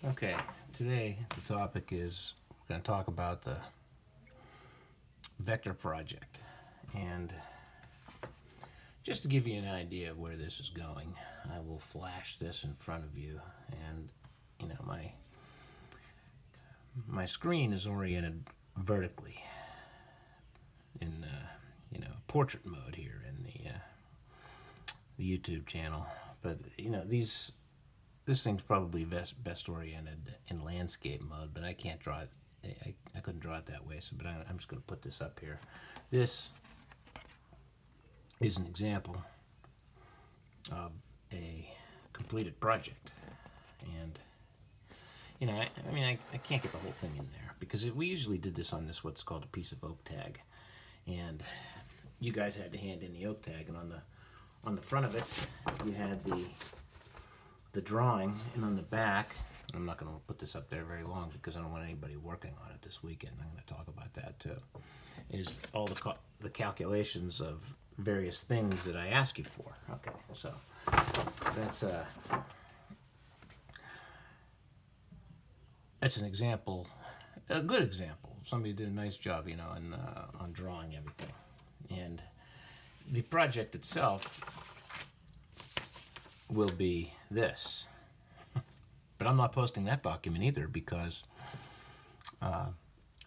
Okay, today the topic is we're going to talk about the vector project. And just to give you an idea of where this is going, I will flash this in front of you. And, my screen is oriented vertically in, portrait mode here in the YouTube channel. But, this thing's probably best oriented in landscape mode, but I can't draw it. I couldn't draw it that way, but I'm just going to put this up here. This is an example of a completed project, and I can't get the whole thing in there because we usually did this on this what's called a piece of oak tag, and you guys had to hand in the oak tag, and on the front of it you had the drawing, and on the back, I'm not going to put this up there very long because I don't want anybody working on it this weekend. I'm going to talk about that too. Is all the calculations of various things that I ask you for. Okay, so that's an example, a good example. Somebody did a nice job, on drawing everything, and the project itself will be this. But I'm not posting that document either because I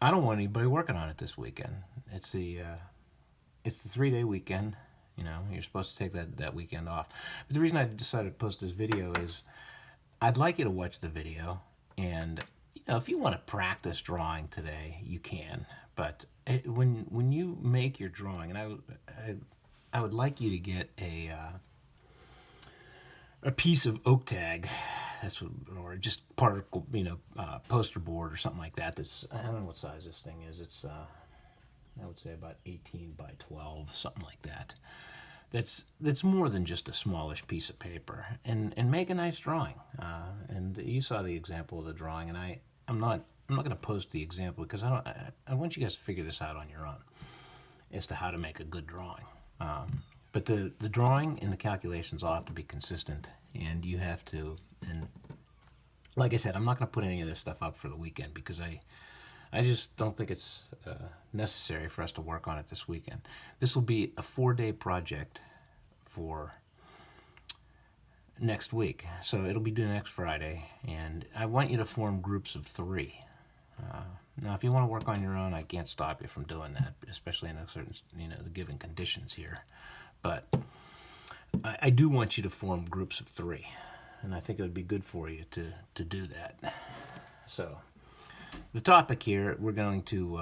don't want anybody working on it this weekend. It's the 3-day weekend. You're supposed to take that weekend off. But the reason I decided to post this video is I'd like you to watch the video, and if you want to practice drawing today, you can. But when you make your drawing, and I would like you to get a piece of oak tag, or just particle, poster board or something like that. I don't know what size this thing is. It's I would say about 18 by 12, something like that. That's more than just a smallish piece of paper, and make a nice drawing. And you saw the example of the drawing, and I'm not going to post the example because I want you guys to figure this out on your own as to how to make a good drawing. But the drawing and the calculations all have to be consistent, and you have to. And like I said, I'm not going to put any of this stuff up for the weekend because I just don't think it's necessary for us to work on it this weekend. This will be a 4-day project for next week, so it'll be due next Friday, and I want you to form groups of 3. Now, if you want to work on your own, I can't stop you from doing that, especially in a certain, the given conditions here. But I do want you to form groups of 3, and I think it would be good for you to do that. So, the topic here, we're going to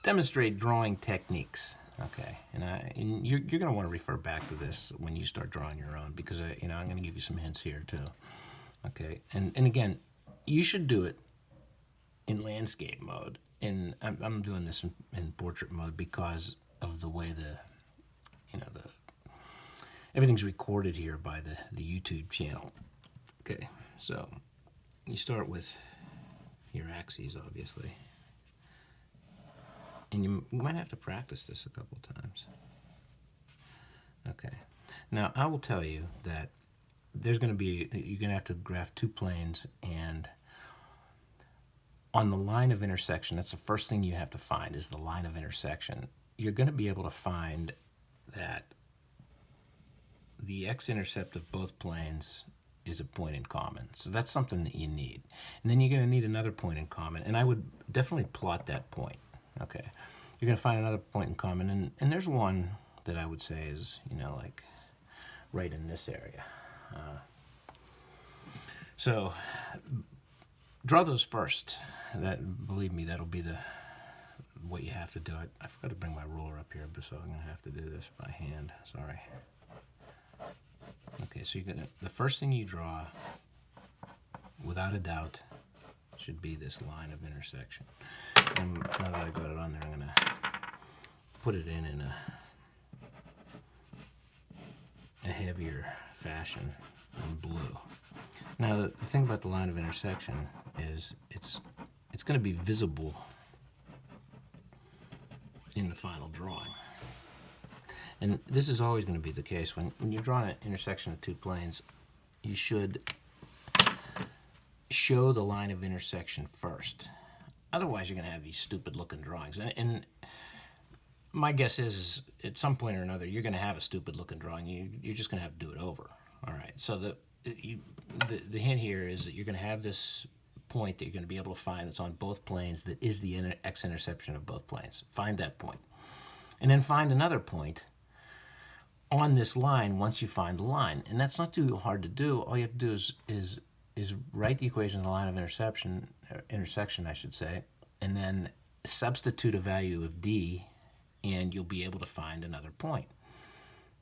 demonstrate drawing techniques. Okay, and you're going to want to refer back to this when you start drawing your own because I'm going to give you some hints here too. Okay, and again, you should do it in landscape mode, and I'm doing this in portrait mode because of the way the everything's recorded here by the YouTube channel. Okay, so you start with your axes, obviously, and you might have to practice this a couple times. Okay, now I will tell you that you're going to have to graph 2 planes, and on the line of intersection, that's the first thing you have to find is the line of intersection. You're going to be able to find that the x-intercept of both planes is a point in common. So that's something that you need. And then you're going to need another point in common, and I would definitely plot that point. Okay, you're going to find another point in common, and there's one that I would say is, like right in this area. So draw those first. Believe me, that'll be what you have to do. I forgot to bring my ruler up here, so I'm going to have to do this by hand. Sorry. Okay, so the first thing you draw, without a doubt, should be this line of intersection. And now that I got it on there, I'm going to put it in a heavier fashion in blue. Now, the thing about the line of intersection is it's going to be visible in the final drawing. And this is always going to be the case. When you're drawing an intersection of 2 planes, you should show the line of intersection first. Otherwise, you're going to have these stupid looking drawings. And my guess is at some point or another, you're going to have a stupid looking drawing. You're just going to have to do it over. All right. So the hint here is that you're going to have this point that you're going to be able to find that's on both planes that is the x-intersection of both planes. Find that point. And then find another point on this line once you find the line. And that's not too hard to do. All you have to do is write the equation of the line of intersection, I should say, and then substitute a value of d, and you'll be able to find another point.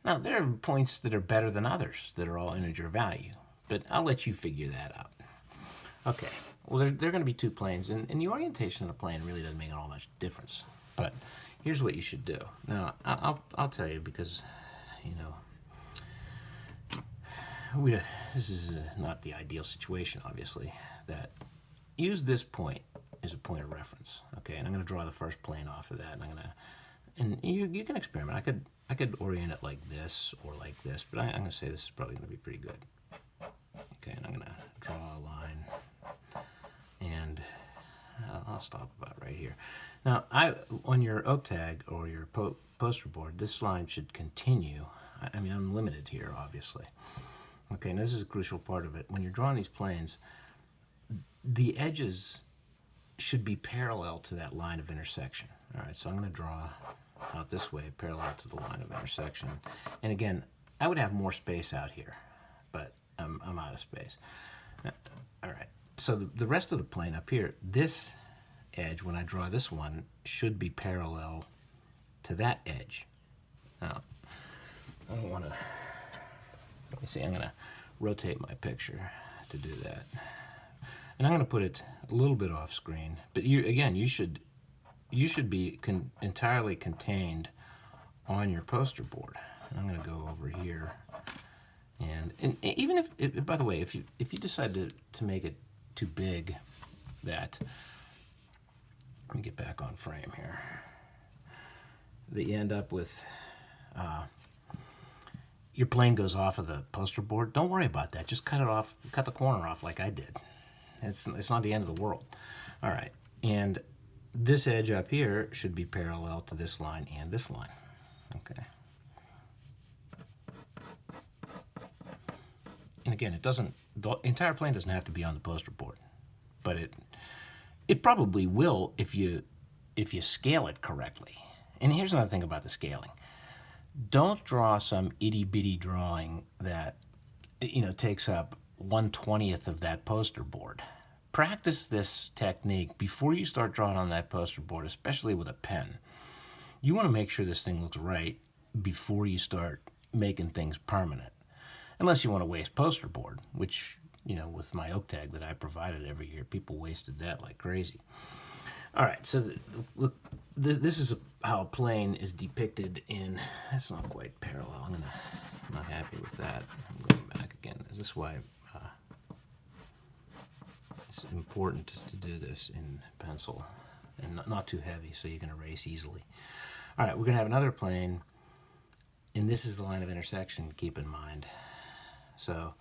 Now, there are points that are better than others that are all integer value, but I'll let you figure that out. Okay, well, there are going to be two planes, and the orientation of the plane really doesn't make all much difference, but here's what you should do. Now, I'll tell you because, you know, this is not the ideal situation, obviously, that use this point as a point of reference, okay? And I'm going to draw the first plane off of that, and you can experiment. I could orient it like this or like this, but I'm going to say this is probably going to be pretty good. Okay, and I'm going to draw a line, and I'll stop about right here. Now, on your OCTAG or your poster board, this line should continue. I mean, I'm limited here, obviously. Okay, and this is a crucial part of it. When you're drawing these planes, the edges should be parallel to that line of intersection. All right, so I'm going to draw out this way, parallel to the line of intersection. And again, I would have more space out here, but I'm out of space. All right, so the rest of the plane up here, this edge, when I draw this one, should be parallel to that edge. Now, I don't want to... Let me see, I'm going to rotate my picture to do that. And I'm going to put it a little bit off screen. But you should be entirely contained on your poster board. And I'm going to go over here. And even if, by the way, if you decide to make it too big, that, let me get back on frame here, that you end up with... your plane goes off of the poster board, don't worry about that. Just cut it off, cut the corner off like I did. It's not the end of the world. All right, and this edge up here should be parallel to this line and this line. Okay. And again, the entire plane doesn't have to be on the poster board, but it probably will if you scale it correctly. And here's another thing about the scaling. Don't draw some itty-bitty drawing that, you know, takes up 1/20th of that poster board. Practice this technique before you start drawing on that poster board, especially with a pen. You want to make sure this thing looks right before you start making things permanent. Unless you want to waste poster board, which, you know, with my OCTAG that I provided every year, people wasted that like crazy. All right, so look, this is how a plane is depicted in, that's not quite parallel. I'm not happy with that. I'm going back again. Is this why it's important to do this in pencil and not too heavy so you can erase easily. All right, we're going to have another plane, and this is the line of intersection, keep in mind. So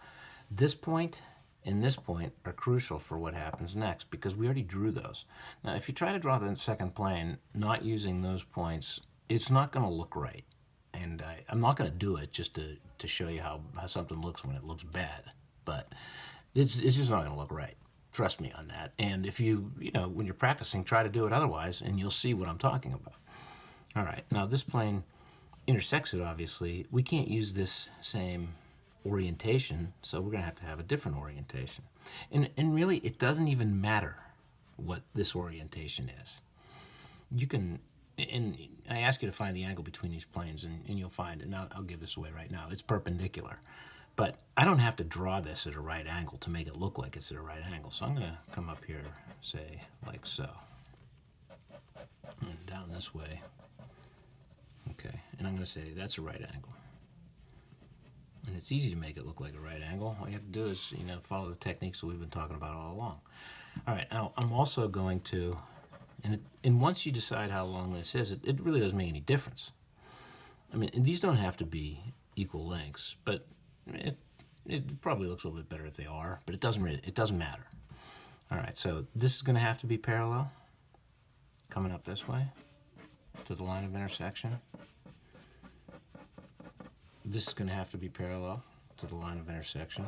this point and this point are crucial for what happens next because we already drew those. Now, if you try to draw the second plane not using those points, it's not going to look right. And I'm not going to do it just to show you how something looks when it looks bad. But it's just not going to look right. Trust me on that. And if you know, when you're practicing, try to do it otherwise, and you'll see what I'm talking about. All right, now this plane intersects it, obviously. We can't use this same orientation, so we're going to have a different orientation. And really, it doesn't even matter what this orientation is. You can, and I ask you to find the angle between these planes, and you'll find, and I'll give this away right now, it's perpendicular. But I don't have to draw this at a right angle to make it look like it's at a right angle. So I'm going to come up here, say, like so. And down this way. Okay, and I'm going to say that's a right angle. And it's easy to make it look like a right angle. All you have to do is, you know, follow the techniques that we've been talking about all along. All right, now I'm also going to, and once you decide how long this is, it really doesn't make any difference. I mean, these don't have to be equal lengths, but it probably looks a little bit better if they are, but it doesn't matter. All right, so this is going to have to be parallel, coming up this way to the line of intersection. This is going to have to be parallel to the line of intersection.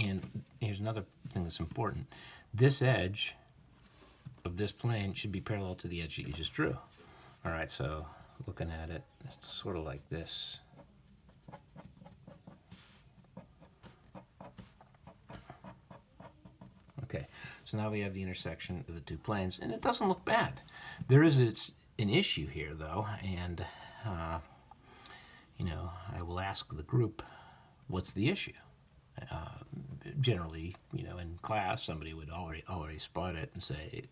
And here's another thing that's important. This edge of this plane should be parallel to the edge that you just drew. All right, so looking at it, it's sort of like this. Okay, so now we have the intersection of the two planes, and it doesn't look bad. There is an issue here, though, and I will ask the group, what's the issue? Generally, in class, somebody would already spot it and say,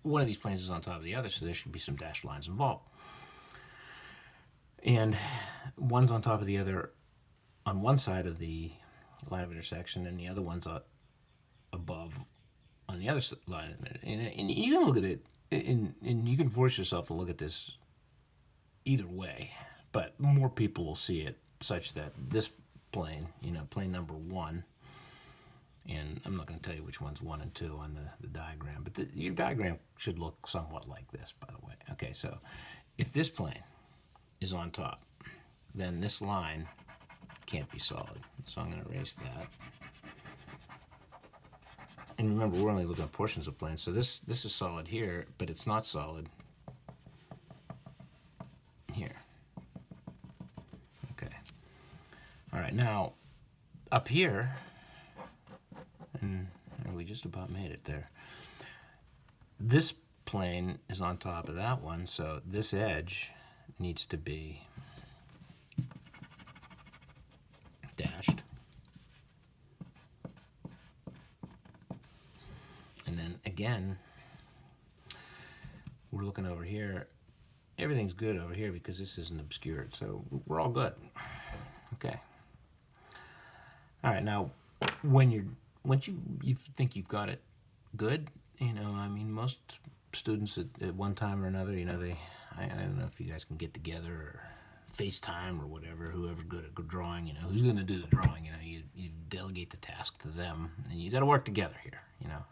one of these planes is on top of the other, so there should be some dashed lines involved. And one's on top of the other on one side of the line of intersection, and the other one's above on the other line. And you can look at it, and you can force yourself to look at this either way, but more people will see it such that this plane, plane number 1, and I'm not going to tell you which one's 1 and 2 on the diagram, but your diagram should look somewhat like this, by the way. Okay, so if this plane is on top, then this line can't be solid. So I'm going to erase that. And remember, we're only looking at portions of planes, so this is solid here, but it's not solid here. Okay. All right, now up here, and we just about made it there. This plane is on top of that one, so this edge needs to be dashed. And then again, we're looking over here. Everything's good over here because this isn't obscured, so we're all good. Okay. All right, now once you think you've got it good, most students at one time or another, I don't know if you guys can get together or FaceTime or whatever, whoever's good at drawing, who's going to do the drawing, you delegate the task to them, and you got to work together here,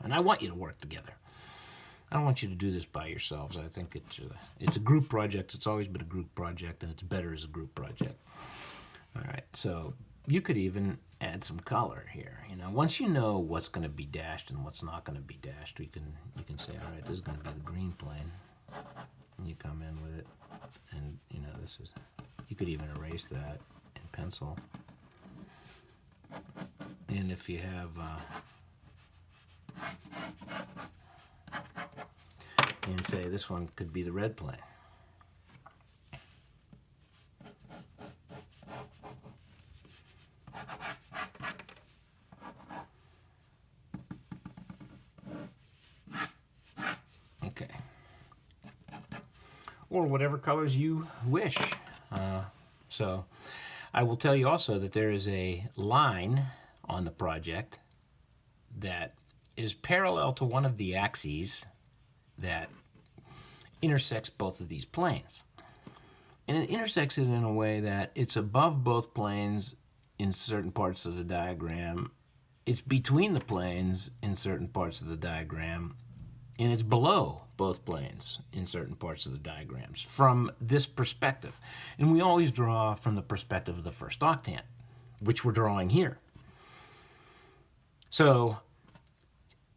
and I want you to work together. I don't want you to do this by yourselves. I think it's a group project. It's always been a group project, and it's better as a group project. All right, so you could even add some color here. Once you know what's going to be dashed and what's not going to be dashed, you can say, all right, this is going to be the green plane, and you come in with it, and this is. You could even erase that in pencil, and if you have. And say this one could be the red plane. Okay. Or whatever colors you wish. So I will tell you also that there is a line on the project that is parallel to one of the axes that intersects both of these planes. And it intersects it in a way that it's above both planes in certain parts of the diagram, it's between the planes in certain parts of the diagram, and it's below both planes in certain parts of the diagrams from this perspective. And we always draw from the perspective of the first octant, which we're drawing here. So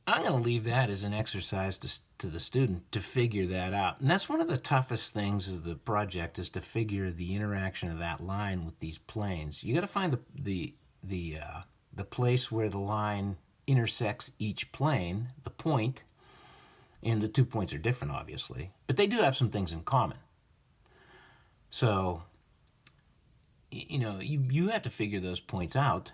I'm going to leave that as an exercise to the student to figure that out. And that's one of the toughest things of the project, is to figure the interaction of that line with these planes. You got to find the place where the line intersects each plane, the point, and the 2 points are different, obviously, but they do have some things in common. So, you have to figure those points out,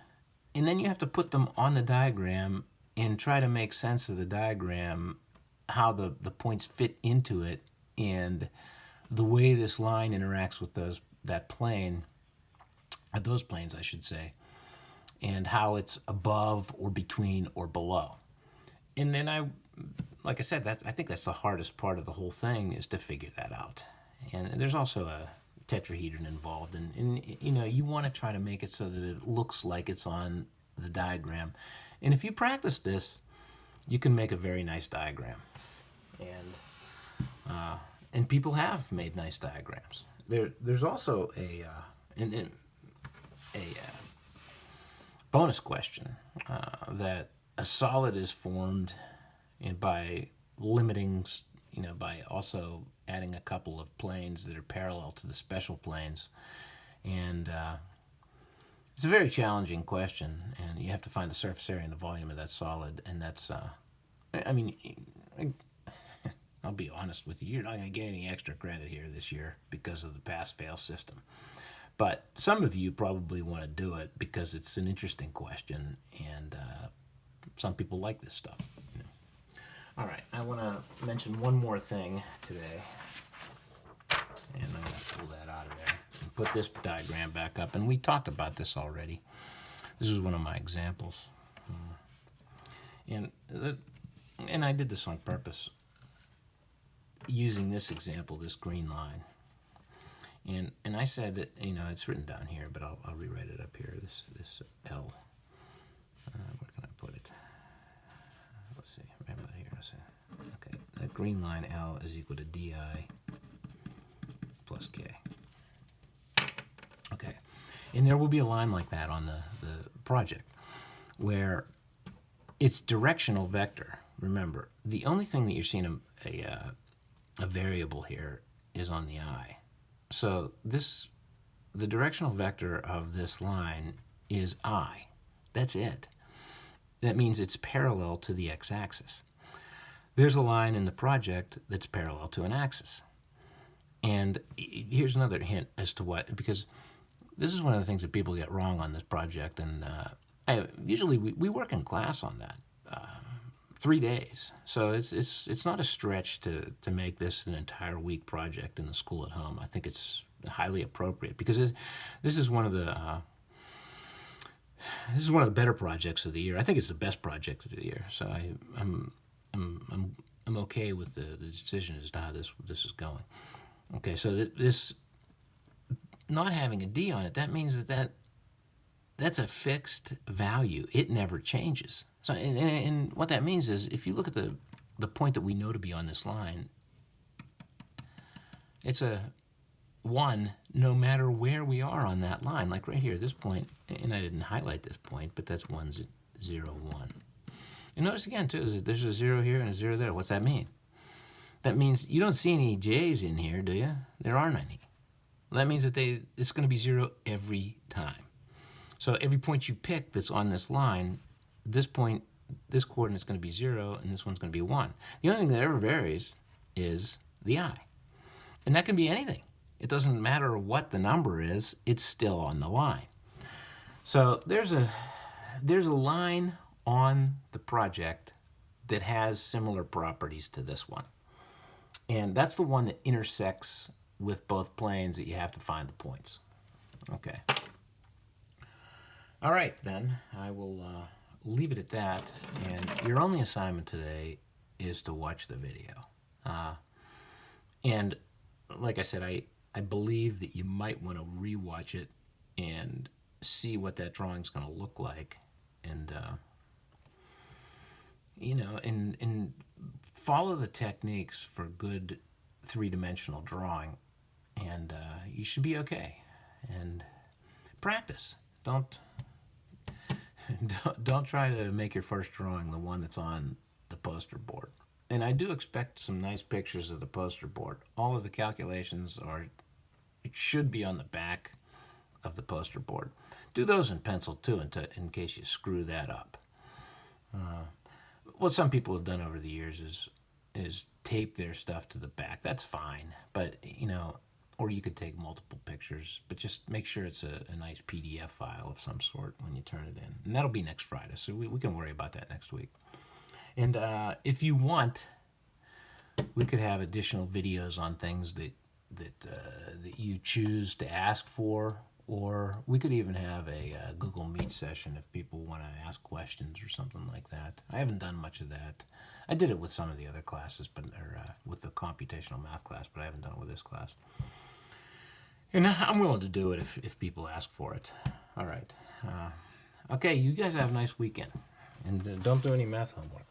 and then you have to put them on the diagram and try to make sense of the diagram, how the points fit into it, and the way this line interacts with those planes, I should say, and how it's above or between or below. And then like I said, I think that's the hardest part of the whole thing, is to figure that out. And there's also a tetrahedron involved, and you want to try to make it so that it looks like it's on the diagram. And if you practice this, you can make a very nice diagram. And people have made nice diagrams. There's also a bonus question that a solid is formed by limiting, by also adding a couple of planes that are parallel to the special planes. And it's a very challenging question, and you have to find the surface area and the volume of that solid, and that's, I'll be honest with you, you're not going to get any extra credit here this year because of the pass-fail system. But some of you probably want to do it because it's an interesting question, and some people like this stuff. All right, I want to mention one more thing today, and I'm going to pull that out of there and put this diagram back up. And we talked about this already. This is one of my examples, and I did this on purpose, using this example, this green line. And I said that, it's written down here, but I'll rewrite it up here. This L. Where can I put it? Let's see. Right about here. Okay. That green line L is equal to di plus k. Okay. And there will be a line like that on the project where it's directional vector. Remember, the only thing that you're seeing a variable here is on the I. So the directional vector of this line is I. That's it. That means it's parallel to the x-axis. There's a line in the project that's parallel to an axis. And here's another hint as to what, because this is one of the things that people get wrong on this project, and usually we work in class on that. 3 days. So it's not a stretch to make this an entire week project in the school at home. I think it's highly appropriate because this is one of the better projects of the year. I think it's the best project of the year. So I'm okay with the decision as to how this is going. Okay, so this not having a D on it, that means that's a fixed value. It never changes. So, and what that means is, if you look at the point that we know to be on this line, it's a 1 no matter where we are on that line. Like right here, this point, and I didn't highlight this point, but that's 1, 0, 1. And notice again, too, is there's a 0 here and a 0 there. What's that mean? That means you don't see any J's in here, do you? There aren't any. Well, that means that it's going to be 0 every time. So every point you pick that's on this line, this point, this coordinate is going to be 0, and this one's going to be 1. The only thing that ever varies is the I. And that can be anything. It doesn't matter what the number is, it's still on the line. So there's a line on the project that has similar properties to this one. And that's the one that intersects with both planes that you have to find the points. Okay. All right, then. I will leave it at that. And your only assignment today is to watch the video. And like I said, I believe that you might want to rewatch it and see what that drawing's going to look like. And, and follow the techniques for good three-dimensional drawing. And you should be okay. And practice. Don't try to make your first drawing the one that's on the poster board. And I do expect some nice pictures of the poster board. All of the calculations it should be on the back of the poster board. Do those in pencil too, in case you screw that up. What some people have done over the years is tape their stuff to the back. That's fine, but or you could take multiple pictures, but just make sure it's a nice PDF file of some sort when you turn it in. And that'll be next Friday, so we can worry about that next week. And if you want, we could have additional videos on things that you choose to ask for, or we could even have a Google Meet session if people want to ask questions or something like that. I haven't done much of that. I did it with some of the other classes, or with the computational math class, but I haven't done it with this class. And I'm willing to do it if people ask for it. All right. Okay, you guys have a nice weekend. And don't do any math homework.